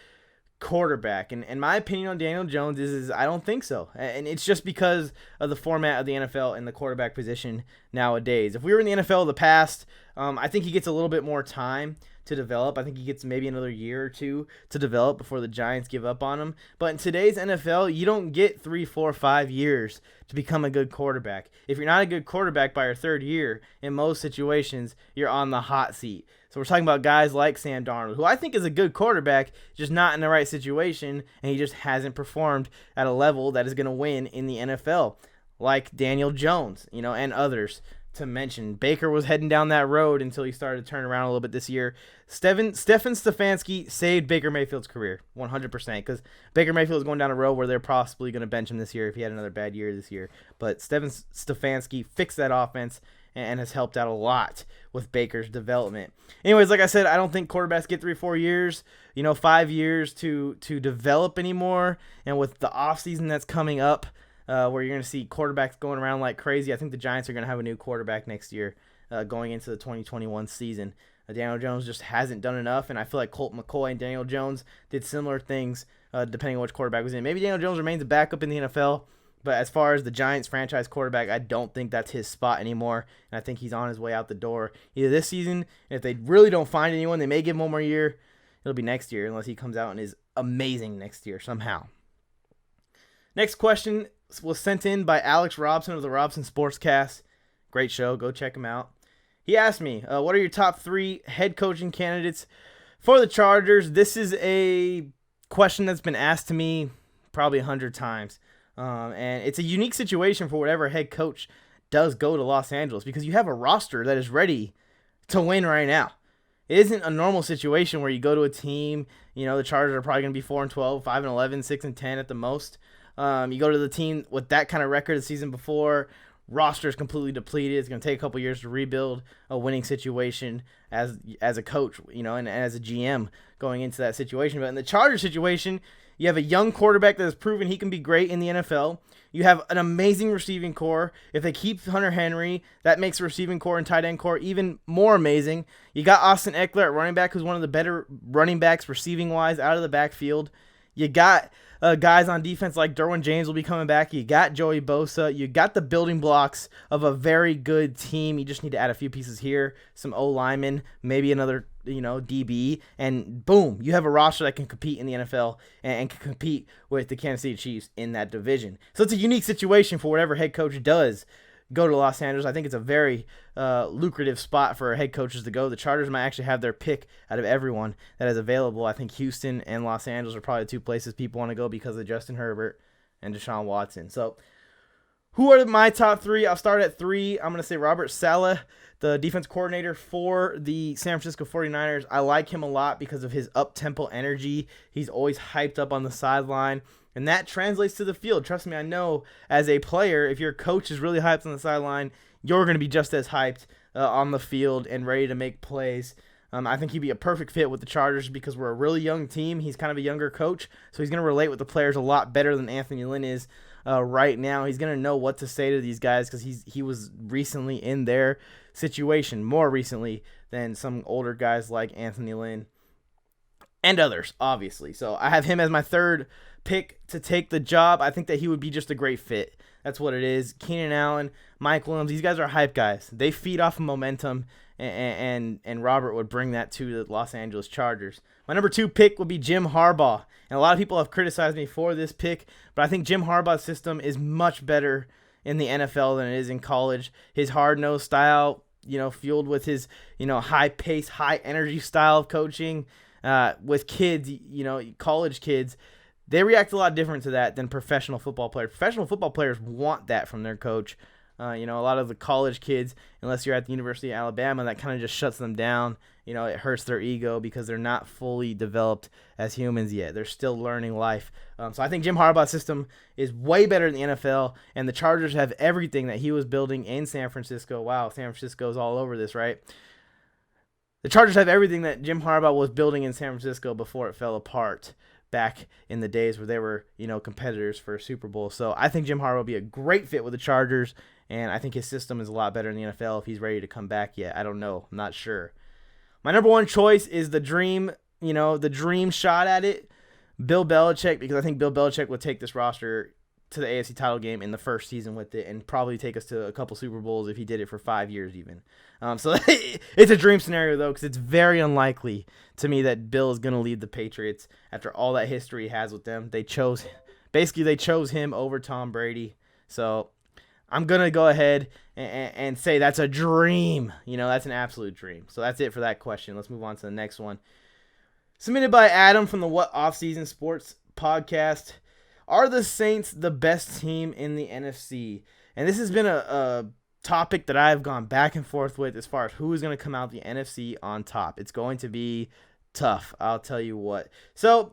quarterback? And my opinion on Daniel Jones is I don't think so. And it's just because of the format of the NFL and the quarterback position nowadays. If we were in the NFL of the past, I think he gets a little bit more time to develop. I think he gets maybe another year or two to develop before the Giants give up on him. But in today's NFL, you don't get 3, 4, 5 years to become a good quarterback. If you're not a good quarterback by your third year, in most situations, you're on the hot seat. So we're talking about guys like Sam Darnold, who I think is a good quarterback, just not in the right situation, and he just hasn't performed at a level that is going to win in the NFL, like Daniel Jones, and others to mention. Baker was heading down that road until he started to turn around a little bit this year. Stephen Stefanski saved Baker Mayfield's career 100% because Baker Mayfield is going down a road where they're possibly going to bench him this year if he had another bad year this year. But Stephen Stefanski fixed that offense, and has helped out a lot with Baker's development. Anyways, like I said, I don't think quarterbacks get 3-4 years, 5 years to develop anymore. And with the offseason that's coming up, where you're going to see quarterbacks going around like crazy, I think the Giants are going to have a new quarterback next year going into the 2021 season. Daniel Jones just hasn't done enough, and I feel like Colt McCoy and Daniel Jones did similar things depending on which quarterback was in. Maybe Daniel Jones remains a backup in the NFL, but as far as the Giants franchise quarterback, I don't think that's his spot anymore, and I think he's on his way out the door either this season, and if they really don't find anyone, they may give him one more year. It'll be next year unless he comes out and is amazing next year somehow. Next question was sent in by Alex Robson of the Robson Sportscast. Great show. Go check him out. He asked me, what are your top 3 head coaching candidates for the Chargers? This is a question that's been asked to me probably 100 times. And it's a unique situation for whatever head coach does go to Los Angeles because you have a roster that is ready to win right now. It isn't a normal situation where you go to a team, the Chargers are probably going to be 4-12, 5-11, 6-10 at the most. You go to the team with that kind of record the season before, roster is completely depleted. It's going to take a couple years to rebuild a winning situation as a coach, and as a GM going into that situation. But in the Chargers situation, you have a young quarterback that has proven he can be great in the NFL. You have an amazing receiving core. If they keep Hunter Henry, that makes the receiving core and tight end core even more amazing. You got Austin Eckler at running back, who's one of the better running backs receiving-wise out of the backfield. You got guys on defense like Derwin James will be coming back. You got Joey Bosa. You got the building blocks of a very good team. You just need to add a few pieces here, some O-linemen, maybe another DB, and boom, you have a roster that can compete in the NFL and can compete with the Kansas City Chiefs in that division. So it's a unique situation for whatever head coach does go to Los Angeles. I think it's a very lucrative spot for head coaches to go. The Chargers might actually have their pick out of everyone that is available. I think Houston and Los Angeles are probably the 2 places people want to go because of Justin Herbert and Deshaun Watson. So who are my top 3? I'll start at 3. I'm going to say Robert Saleh, the defense coordinator for the San Francisco 49ers. I like him a lot because of his up-tempo energy. He's always hyped up on the sideline, and that translates to the field. Trust me, I know as a player, if your coach is really hyped on the sideline, you're going to be just as hyped on the field and ready to make plays. I think he'd be a perfect fit with the Chargers because we're a really young team. He's kind of a younger coach, so he's going to relate with the players a lot better than Anthony Lynn is right now. He's going to know what to say to these guys because he was recently in their situation, more recently than some older guys like Anthony Lynn and others, obviously. So I have him as my 3rd pick to take the job. I think that he would be just a great fit. That's what it is. Keenan Allen, Mike Williams, these guys are hype guys. They feed off of momentum, and Robert would bring that to the Los Angeles Chargers. My number 2 pick would be Jim Harbaugh. And a lot of people have criticized me for this pick, but I think Jim Harbaugh's system is much better in the NFL than it is in college. His hard-nosed style, fueled with his, high-pace, high-energy style of coaching with kids, college kids, they react a lot different to that than professional football players. Professional football players want that from their coach. A lot of the college kids, unless you're at the University of Alabama, that kind of just shuts them down. It hurts their ego because they're not fully developed as humans yet. They're still learning life. So I think Jim Harbaugh's system is way better than the NFL, and the Chargers have everything that he was building in San Francisco. Wow, San Francisco's all over this, right? The Chargers have everything that Jim Harbaugh was building in San Francisco before it fell apart back in the days where they were, competitors for a Super Bowl. So I think Jim Harbaugh will be a great fit with the Chargers, and I think his system is a lot better in the NFL if he's ready to come back yet. I don't know. I'm not sure. My number 1 choice is the dream shot at it, Bill Belichick, because I think Bill Belichick would take this roster to the AFC title game in the first season with it and probably take us to a couple Super Bowls if he did it for 5 years even. So it's a dream scenario, though, because it's very unlikely to me that Bill is going to lead the Patriots after all that history he has with them. They chose him over Tom Brady. So I'm going to go ahead and say that's a dream. That's an absolute dream. So that's it for that question. Let's move on to the next one. Submitted by Adam from the What Offseason Sports podcast. Are the Saints the best team in the NFC? And this has been a topic that I've gone back and forth with as far as who is going to come out the NFC on top. It's going to be tough, I'll tell you what. So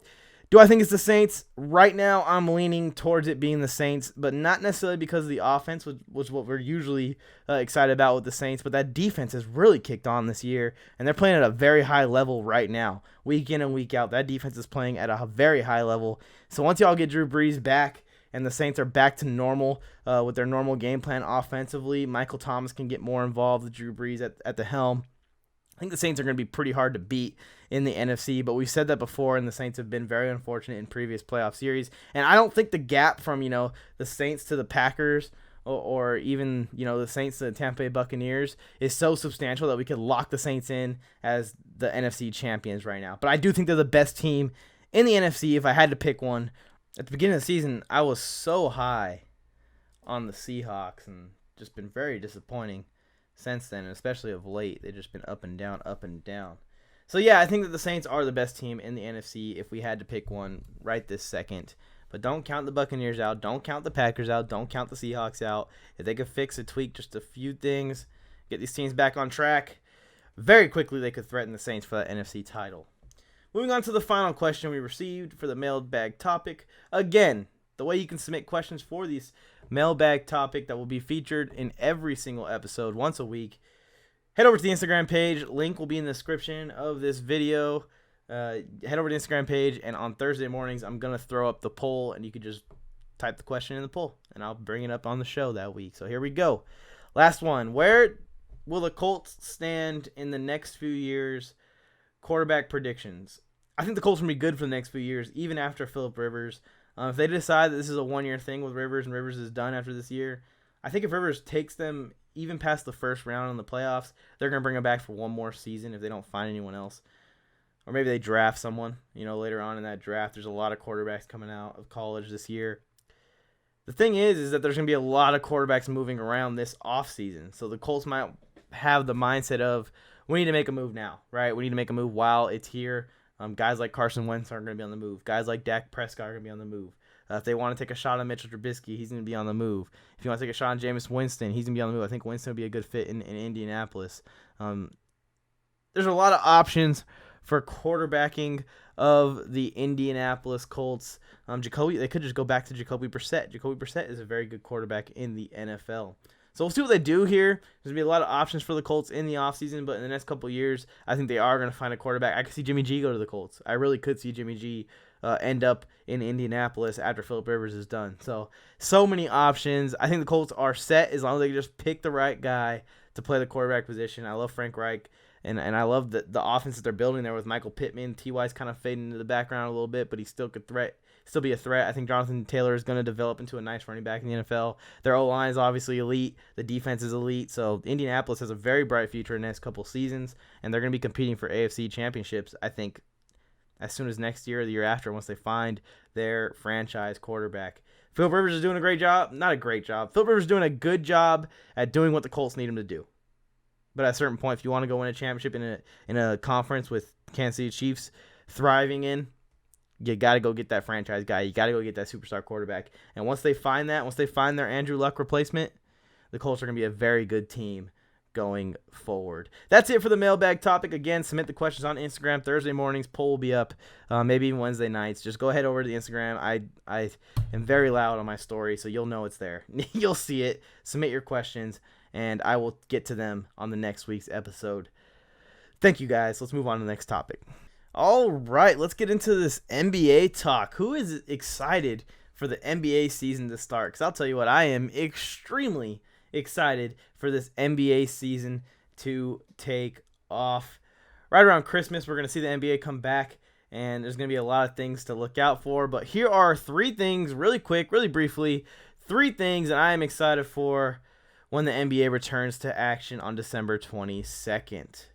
Do I think it's the Saints? Right now, I'm leaning towards it being the Saints, but not necessarily because of the offense, which was what we're usually excited about with the Saints, but that defense has really kicked on this year, and they're playing at a very high level right now. Week in and week out, that defense is playing at a very high level. So once y'all get Drew Brees back and the Saints are back to normal with their normal game plan offensively, Michael Thomas can get more involved with Drew Brees at the helm. I think the Saints are going to be pretty hard to beat in the NFC, but we've said that before, and the Saints have been very unfortunate in previous playoff series. And I don't think the gap from, the Saints to the Packers or even, the Saints to the Tampa Bay Buccaneers is so substantial that we could lock the Saints in as the NFC champions right now. But I do think they're the best team in the NFC if I had to pick one. At the beginning of the season, I was so high on the Seahawks and just been very disappointing since then, and especially of late. They've just been up and down, up and down. So, yeah, I think that the Saints are the best team in the NFC if we had to pick one right this second. But don't count the Buccaneers out. Don't count the Packers out. Don't count the Seahawks out. If they could fix and tweak just a few things, get these teams back on track, very quickly they could threaten the Saints for that NFC title. Moving on to the final question we received for the mailbag topic. Again, the way you can submit questions for these mailbag topic that will be featured in every single episode once a week. Head over to the Instagram page. Link will be in the description of this video. Head over to the Instagram page, and on Thursday mornings, I'm going to throw up the poll, and you can just type the question in the poll, and I'll bring it up on the show that week. So here we go. Last one. Where will the Colts stand in the next few years? Quarterback predictions. I think the Colts will be good for the next few years, even after Phillip Rivers. If they decide that this is a one-year thing with Rivers and Rivers is done after this year, I think if Rivers takes them even past the first round in the playoffs, they're going to bring him back for one more season if they don't find anyone else. Or maybe they draft someone, later on in that draft. There's a lot of quarterbacks coming out of college this year. The thing is that there's going to be a lot of quarterbacks moving around this offseason. So the Colts might have the mindset of, we need to make a move now, right? We need to make a move while it's here. Guys like Carson Wentz aren't going to be on the move. Guys like Dak Prescott are going to be on the move. If they want to take a shot on Mitchell Trubisky, he's going to be on the move. If you want to take a shot on Jameis Winston, he's going to be on the move. I think Winston would be a good fit in Indianapolis. There's a lot of options for quarterbacking of the Indianapolis Colts. They could just go back to Jacoby Brissett. Jacoby Brissett is a very good quarterback in the NFL. So we'll see what they do here. There's going to be a lot of options for the Colts in the offseason, but in the next couple of years, I think they are going to find a quarterback. I could see Jimmy G go to the Colts. I really could see Jimmy G end up in Indianapolis after Phillip Rivers is done. So many options. I think the Colts are set as long as they can just pick the right guy to play the quarterback position. I love Frank Reich, and I love the offense that they're building there with Michael Pittman. T.Y.'s kind of fading into the background a little bit, but he still could still be a threat. I think Jonathan Taylor is going to develop into a nice running back in the NFL. Their O-line is obviously elite. The defense is elite. So Indianapolis has a very bright future in the next couple seasons, and they're going to be competing for AFC championships, I think, as soon as next year or the year after once they find their franchise quarterback. Phillip Rivers is doing a great job. Not a great job. Phillip Rivers is doing a good job at doing what the Colts need him to do. But at a certain point, if you want to go win a championship in a conference with Kansas City Chiefs thriving in, you got to go get that franchise guy. You got to go get that superstar quarterback. And once they find their Andrew Luck replacement, the Colts are going to be a very good team going forward. That's it for the mailbag topic. Again, submit the questions on Instagram. Thursday mornings, poll will be up. Maybe even Wednesday nights. Just go ahead over to the Instagram. I am very loud on my story, so you'll know it's there. You'll see it. Submit your questions, and I will get to them on the next week's episode. Thank you, guys. Let's move on to the next topic. All right, let's get into this NBA talk. Who is excited for the NBA season to start? Because I'll tell you what, I am extremely excited for this NBA season to take off. Right around Christmas, we're going to see the NBA come back, and there's going to be a lot of things to look out for. But here are three things, really quick, really briefly, three things that I am excited for when the NBA returns to action on December 22nd.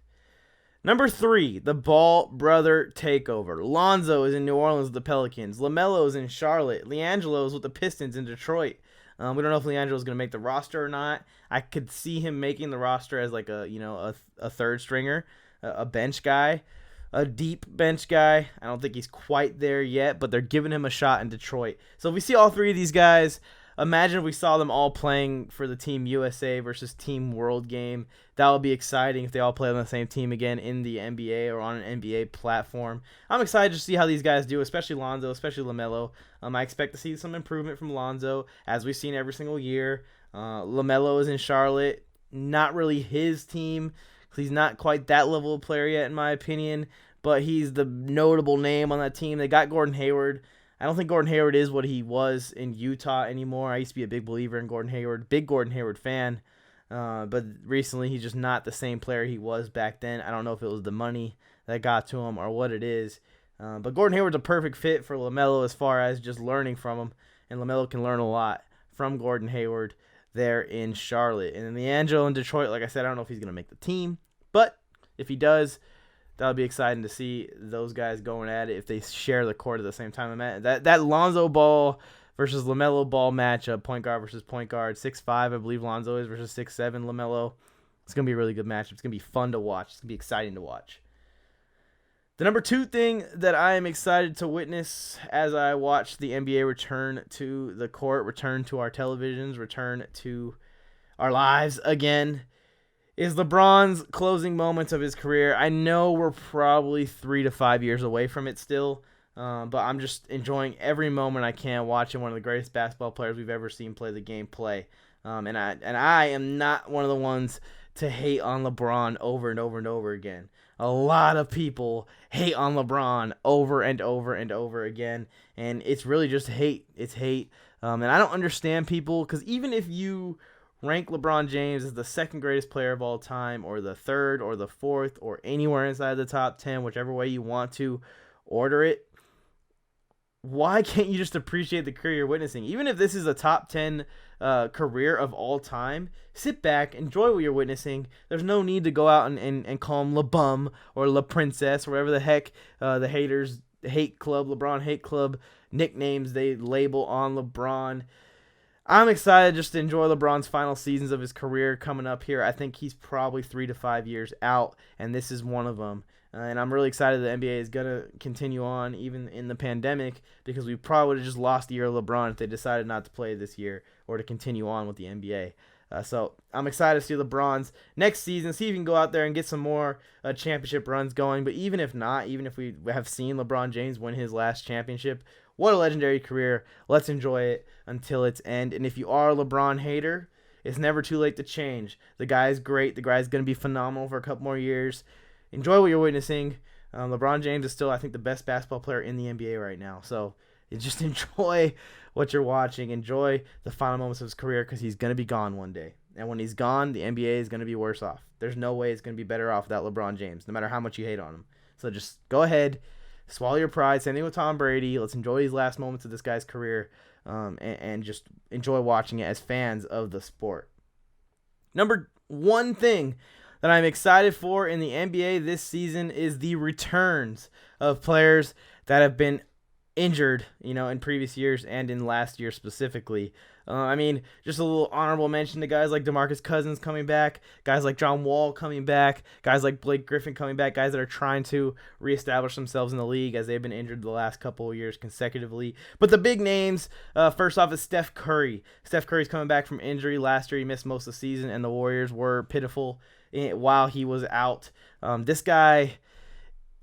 Number 3, the Ball brother takeover. Lonzo is in New Orleans with the Pelicans. LaMelo is in Charlotte. LiAngelo is with the Pistons in Detroit. We don't know if LiAngelo is going to make the roster or not. I could see him making the roster as like a third stringer, a bench guy, a deep bench guy. I don't think he's quite there yet, but they're giving him a shot in Detroit. So if we see all three of these guys imagine if we saw them all playing for the Team USA versus Team World game. That would be exciting if they all play on the same team again in the NBA or on an NBA platform. I'm excited to see how these guys do, especially Lonzo, especially LaMelo. I expect to see some improvement from Lonzo, as we've seen every single year. LaMelo is in Charlotte. Not really his team, because he's not quite that level of player yet, in my opinion. But he's the notable name on that team. They got Gordon Hayward. I don't think Gordon Hayward is what he was in Utah anymore. I used to be a big believer in Gordon Hayward, big Gordon Hayward fan. But recently he's just not the same player he was back then. I don't know if it was the money that got to him or what it is. But Gordon Hayward's a perfect fit for LaMelo as far as just learning from him. And LaMelo can learn a lot from Gordon Hayward there in Charlotte. And then LiAngelo in Detroit, like I said, I don't know if he's going to make the team. But if he does, that'll be exciting to see those guys going at it if they share the court at the same time. That Lonzo Ball versus LaMelo Ball matchup, point guard versus point guard, 6'5", I believe Lonzo is, versus 6'7", LaMelo. It's going to be a really good matchup. It's going to be fun to watch. It's going to be exciting to watch. The number 2 thing that I am excited to witness as I watch the NBA return to the court, return to our televisions, return to our lives again, is LeBron's closing moments of his career. I know we're probably 3 to 5 years away from it still, but I'm just enjoying every moment I can watching one of the greatest basketball players we've ever seen play the game play. And I am not one of the ones to hate on LeBron over and over and over again. A lot of people hate on LeBron over and over and over again, and it's really just hate. It's hate, and I don't understand people, because even if you rank LeBron James as the second greatest player of all time, or the third, or the fourth, or anywhere inside the top 10, whichever way you want to order it, why can't you just appreciate the career you're witnessing? Even if this is a top 10 career of all time, sit back, enjoy what you're witnessing. There's no need to go out and call him LeBum or La Princess, or whatever the heck the haters hate club, LeBron hate club nicknames they label on LeBron. I'm excited just to enjoy LeBron's final seasons of his career coming up here. I think he's probably 3 to 5 years out, and this is one of them. And I'm really excited the NBA is going to continue on even in the pandemic, because we probably would have just lost the year of LeBron if they decided not to play this year or to continue on with the NBA. So I'm excited to see LeBron's next season, see if he can go out there and get some more championship runs going. But even if not, even if we have seen LeBron James win his last championship, what a legendary career. Let's enjoy it until its end. And if you are a LeBron hater, it's never too late to change. The guy's great. The guy's going to be phenomenal for a couple more years. Enjoy what you're witnessing. LeBron James is still, I think, the best basketball player in the NBA right now. So just enjoy what you're watching. Enjoy the final moments of his career, because he's going to be gone one day. And when he's gone, the NBA is going to be worse off. There's no way it's going to be better off without LeBron James, no matter how much you hate on him. So just go ahead, swallow your pride. Same thing with Tom Brady. Let's enjoy these last moments of this guy's career, and just enjoy watching it as fans of the sport. Number 1 thing that I'm excited for in the NBA this season is the returns of players that have been injured, in previous years and in last year specifically. Just a little honorable mention to guys like DeMarcus Cousins coming back, guys like John Wall coming back, guys like Blake Griffin coming back, guys that are trying to reestablish themselves in the league as they've been injured the last couple of years consecutively. But the big names, first off, is Steph Curry. Steph Curry's coming back from injury. Last year he missed most of the season, and the Warriors were pitiful while he was out. This guy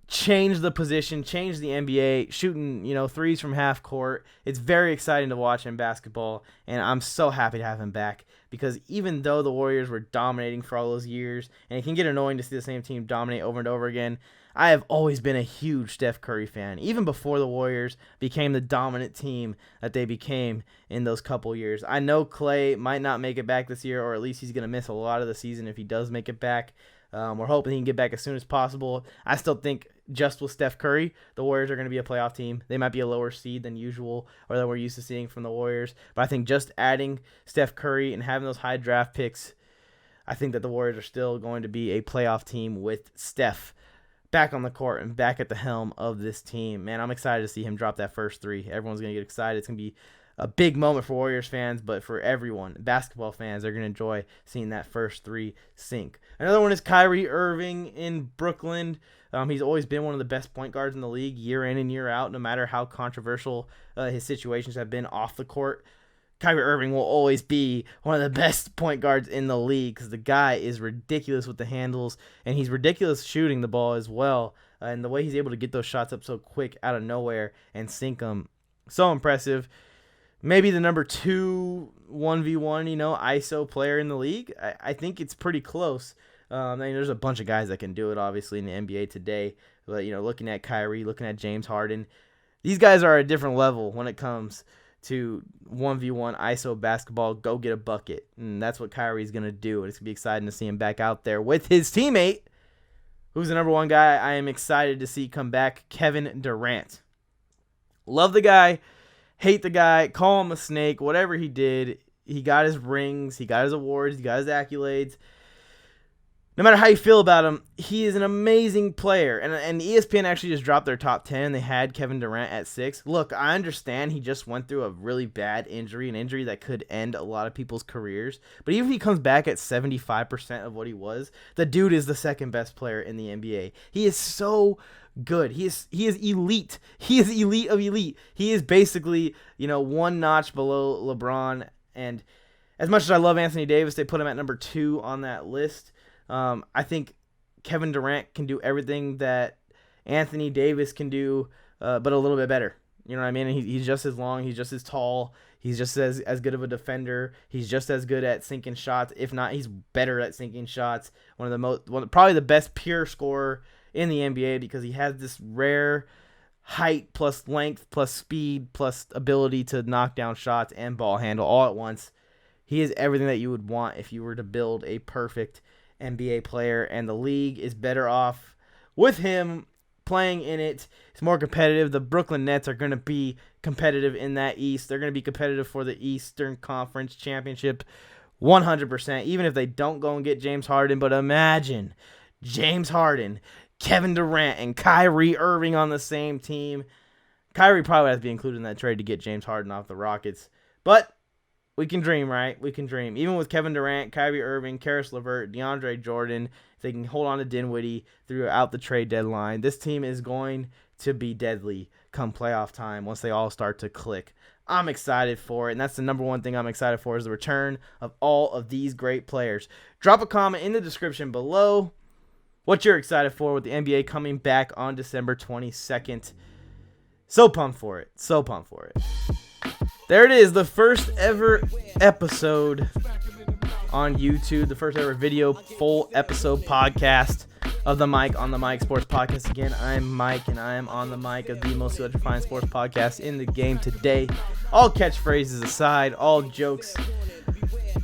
changed the position, changed the NBA, shooting, threes from half court. It's very exciting to watch in basketball, and I'm so happy to have him back, because even though the Warriors were dominating for all those years, and it can get annoying to see the same team dominate over and over again, I have always been a huge Steph Curry fan, even before the Warriors became the dominant team that they became in those couple years. I know Klay might not make it back this year, or at least he's going to miss a lot of the season if he does make it back. We're hoping he can get back as soon as possible. I still think just with Steph Curry, the Warriors are going to be a playoff team. They might be a lower seed than usual, or than we're used to seeing from the Warriors. But I think just adding Steph Curry and having those high draft picks, I think that the Warriors are still going to be a playoff team with Steph back on the court and back at the helm of this team. Man, I'm excited to see him drop that first 3. Everyone's going to get excited. It's going to be a big moment for Warriors fans, but for everyone, basketball fans, they're going to enjoy seeing that first 3 sink. Another one is Kyrie Irving in Brooklyn. He's always been one of the best point guards in the league year in and year out, no matter how controversial his situations have been off the court. Kyrie Irving will always be one of the best point guards in the league because the guy is ridiculous with the handles, and he's ridiculous shooting the ball as well. And the way he's able to get those shots up so quick out of nowhere and sink them, so impressive. Maybe the number 2 1v1, ISO player in the league. I think it's pretty close. There's a bunch of guys that can do it, obviously, in the NBA today. But, looking at Kyrie, looking at James Harden, these guys are at a different level when it comes to 1v1 ISO basketball, go get a bucket. And that's what Kyrie's going to do. It's going to be exciting to see him back out there with his teammate, who's the number 1 guy I am excited to see come back, Kevin Durant. Love the guy, hate the guy, call him a snake, whatever he did. He got his rings, he got his awards, he got his accolades. No matter how you feel about him, he is an amazing player. And ESPN actually just dropped their top 10, and they had Kevin Durant at 6. Look, I understand he just went through a really bad injury, an injury that could end a lot of people's careers. But even if he comes back at 75% of what he was, the dude is the second best player in the NBA. He is so good. He is elite. He is elite of elite. He is basically, one notch below LeBron. And as much as I love Anthony Davis, they put him at number 2 on that list. I think Kevin Durant can do everything that Anthony Davis can do, but a little bit better. You know what I mean? He's just as long. He's just as tall. He's just as good of a defender. He's just as good at sinking shots. If not, he's better at sinking shots. Probably the best pure scorer in the NBA because he has this rare height plus length plus speed plus ability to knock down shots and ball handle all at once. He is everything that you would want if you were to build a perfect NBA player, and the league is better off with him playing in it. It's more competitive. The Brooklyn Nets are going to be competitive in that East. They're going to be competitive for the Eastern Conference Championship 100%, even if they don't go and get James Harden. But imagine James Harden, Kevin Durant, and Kyrie Irving on the same team. Kyrie probably has to be included in that trade to get James Harden off the Rockets. But we can dream, right? We can dream. Even with Kevin Durant, Kyrie Irving, Karis LeVert, DeAndre Jordan, if they can hold on to Dinwiddie throughout the trade deadline, this team is going to be deadly come playoff time once they all start to click. I'm excited for it, and that's the number 1 thing I'm excited for is the return of all of these great players. Drop a comment in the description below what you're excited for with the NBA coming back on December 22nd. So pumped for it. So pumped for it. There it is, the first ever episode on YouTube, the first ever video, full episode podcast of the Mike on the Mic Sports Podcast. Again, I'm Mike, and I am on the mic of the most electrifying sports podcast in the game today. All catchphrases aside, all jokes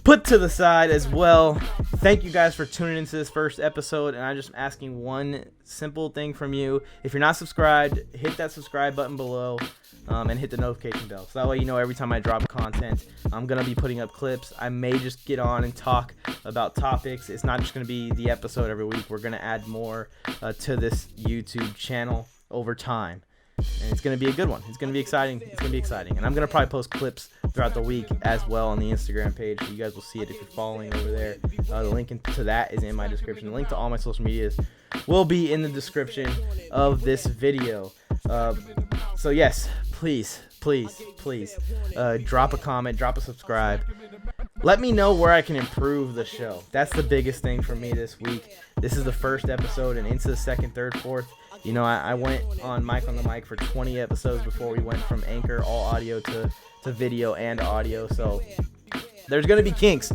put to the side as well. Thank you guys for tuning into this first episode, and I'm just asking one simple thing from you. If you're not subscribed, hit that subscribe button below. And hit the notification bell. So that way you know every time I drop content, I'm going to be putting up clips. I may just get on and talk about topics. It's not just going to be the episode every week. We're going to add more to this YouTube channel over time. And it's going to be a good one. It's going to be exciting. It's going to be exciting. And I'm going to probably post clips throughout the week as well on the Instagram page. So you guys will see it if you're following over there. The link to that is in my description. The link to all my social medias will be in the description of this video. So yes, please drop a comment, drop a subscribe. Let me know where I can improve the show. That's the biggest thing for me this week. This is the first episode and into the second, third, fourth. I went on Mike on the Mic for 20 episodes before we went from Anchor, all audio, to video and audio. So there's going to be kinks.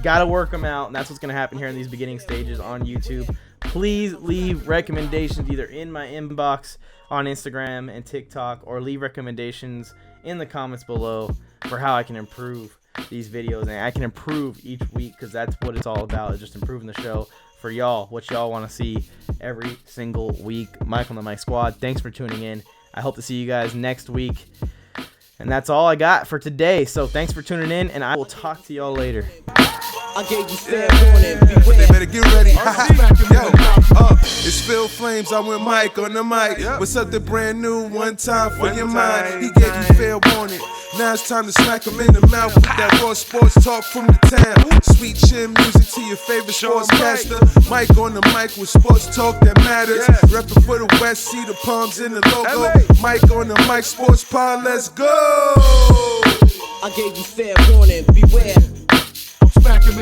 Got to work them out, and that's what's going to happen here in these beginning stages on YouTube. Please leave recommendations either in my inbox on Instagram and TikTok, or leave recommendations in the comments below for how I can improve these videos, and I can improve each week, because that's what it's all about, is just improving the show for y'all, what y'all want to see every single week. Mike on the Mic Squad, thanks for tuning in. I hope to see you guys next week, and that's all I got for today. So thanks for tuning in, and I will talk to y'all later. I gave you fair warning. But they better get ready. It's Phil Flames. I went Mike on the mic with something brand new, one time for your mind. He gave you fair warning. Now it's time to smack him in the mouth with that raw sports talk from the town. Sweet chin music to your favorite sportscaster. Mike on the mic with sports talk that matters. Reppin' for the West, see the palms in the logo. Mike on the Mic Sports Pod, let's go. I gave you fair warning, beware.